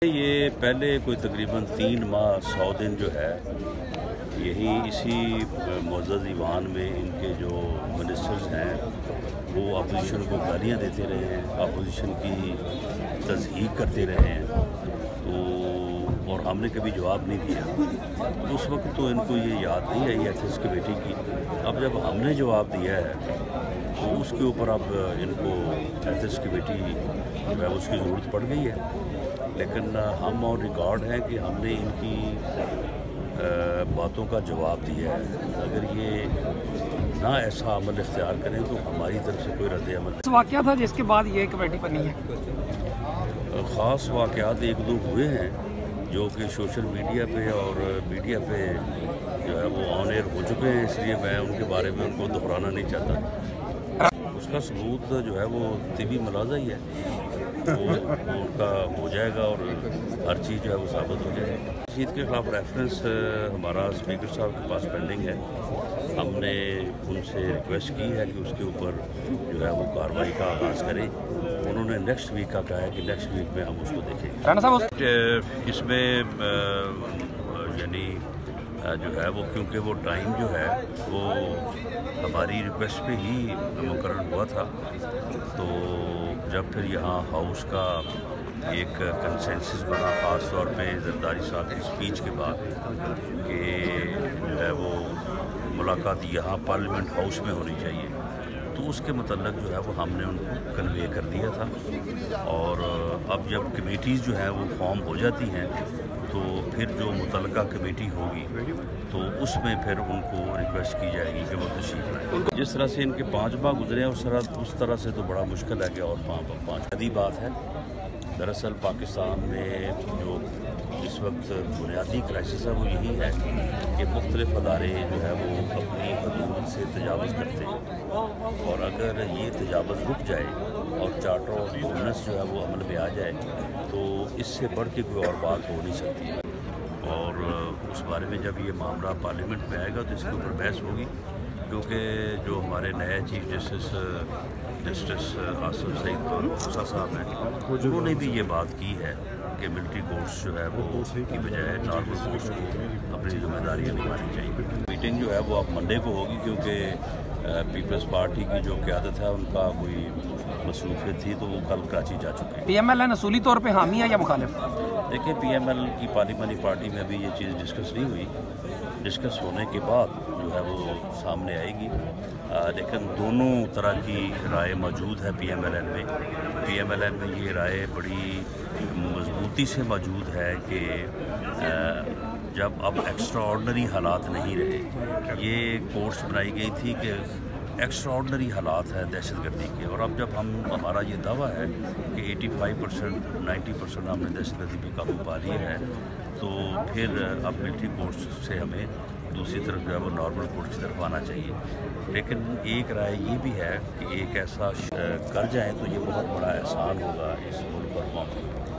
یہ پہلے کوئی تقریباً 3 ماہ 100 دن جو ہے یہی اسی معزز ایوان میں ان کے جو منسٹرز ہیں وہ اپوزیشن کو گالیاں دیتے رہے ہیں، اپوزیشن کی تضحیق کرتے رہے ہیں اور ہم نے کبھی جواب نہیں دیا۔ اس وقت تو ان کو یہ یاد نہیں آئی ایتھکس کمیٹی کی۔ اب جب ہم نے جواب دیا ہے تو اس کے اوپر اب ان کو ایتھکس کمیٹی جو ہے اس کی ضرورت پڑ گئی ہے، لیکن ہم اور ریکارڈ ہیں کہ ہم نے ان کی باتوں کا جواب دیا ہے۔ اگر یہ نہ ایسا عمل اختیار کریں تو ہماری طرف سے کوئی رد عمل واقعہ تھا جس کے بعد یہ کمیٹی بنی ہے۔ خاص واقعات 1-2 ہوئے ہیں جو کہ سوشل میڈیا پہ اور میڈیا پہ جو ہے وہ آن ایئر ہو چکے ہیں، اس لیے میں ان کے بارے میں ان کو دہرانا نہیں چاہتا۔ اس کا ثبوت جو ہے وہ طبی ملاحظہ ہی ہے، وہ ان کا ہو جائے گا اور ہر چیز جو ہے وہ ثابت ہو جائے گی۔ رشید کے خلاف ریفرنس ہمارا اسپیکر صاحب کے پاس پینڈنگ ہے۔ ہم نے ان سے ریکویسٹ کی ہے کہ اس کے اوپر جو ہے وہ کارروائی کا آغاز کریں۔ انہوں نے نیکسٹ ویک کا کہا ہے کہ نیکسٹ ویک میں ہم اس کو دیکھیں گے۔ اس میں یعنی جو ہے وہ کیونکہ وہ ٹائم جو ہے وہ ہماری ریکویسٹ پہ ہی مقرر ہوا تھا، تو جب پھر یہاں ہاؤس کا ایک کنسنسس بنا، خاص طور پہ زرداری صاحب کی اسپیچ کے بعد کہ جو ہے وہ ملاقات یہاں پارلیمنٹ ہاؤس میں ہونی چاہیے، تو اس کے متعلق جو ہے وہ ہم نے ان کو کنوے کر دیا تھا۔ اور اب جب کمیٹیز جو ہیں وہ فارم ہو جاتی ہیں تو پھر جو متعلقہ کمیٹی ہوگی تو اس میں پھر ان کو ریکویسٹ کی جائے گی کہ وہ تشریف لائیں۔ جس طرح سے ان کے 5 ماہ گزرے ہیں اس طرح سے تو بڑا مشکل ہے کہ اور 5 عدی بات ہے۔ دراصل پاکستان میں جو اس وقت بنیادی کرائسس ہے وہ یہی ہے کہ مختلف ادارے جو ہے وہ اپنی حدود سے تجاوز کرتے ہیں، اور اگر یہ تجاوز رک جائے اور چارٹر آف گورننس جو ہے وہ عمل میں آ جائے تو اس سے بڑھ کے کوئی اور بات ہو نہیں سکتی۔ اور اس بارے میں جب یہ معاملہ پارلیمنٹ میں آئے گا تو اس کے اوپر بحث ہوگی، کیونکہ جو ہمارے نئے چیف جسٹس آصف سعید موسیٰ صاحب ہیں انہوں نے بھی یہ بات کی ہے کہ ملٹری کورٹس جو ہے وہ کی بجائے نارمل کورٹس کو اپنی ذمہ داریاں نبھانی چاہیے۔ میٹنگ جو ہے وہ اب منڈے کو ہوگی، کیونکہ پیپلز پارٹی کی جو قیادت ہے ان کا کوئی مصروفیت تھی تو وہ کل کراچی جا چکے ہیں۔ پی ایم ایل این اصولی طور پہ حامی ہے یا مخالف؟ دیکھیں، پی ایم ایل کی پارلیمانی پارٹی میں ابھی یہ چیز ڈسکس نہیں ہوئی، ڈسکس ہونے کے بعد جو ہے وہ سامنے آئے گی، لیکن دونوں طرح کی رائے موجود ہے پی ایم ایل این میں۔ پی ایم ایل این میں یہ رائے بڑی مضبوطی سے موجود ہے کہ جب اب ایکسٹرا آرڈنری حالات نہیں رہے، یہ کورس بنائی گئی تھی کہ ایکسٹرا آرڈنری حالات ہیں دہشت گردی کے، اور اب جب ہمارا یہ دعویٰ ہے کہ 85% 90% ہم نے دہشت گردی پہ قابو پا لیا ہے، تو پھر اب ملٹری کورٹس سے ہمیں دوسری طرف جو ہے وہ نارمل کورٹ کی طرف آنا چاہیے۔ لیکن ایک رائے یہ بھی ہے کہ ایک ایسا کر جائیں تو یہ بہت بڑا احسان ہوگا اس ملک اور قوم کو۔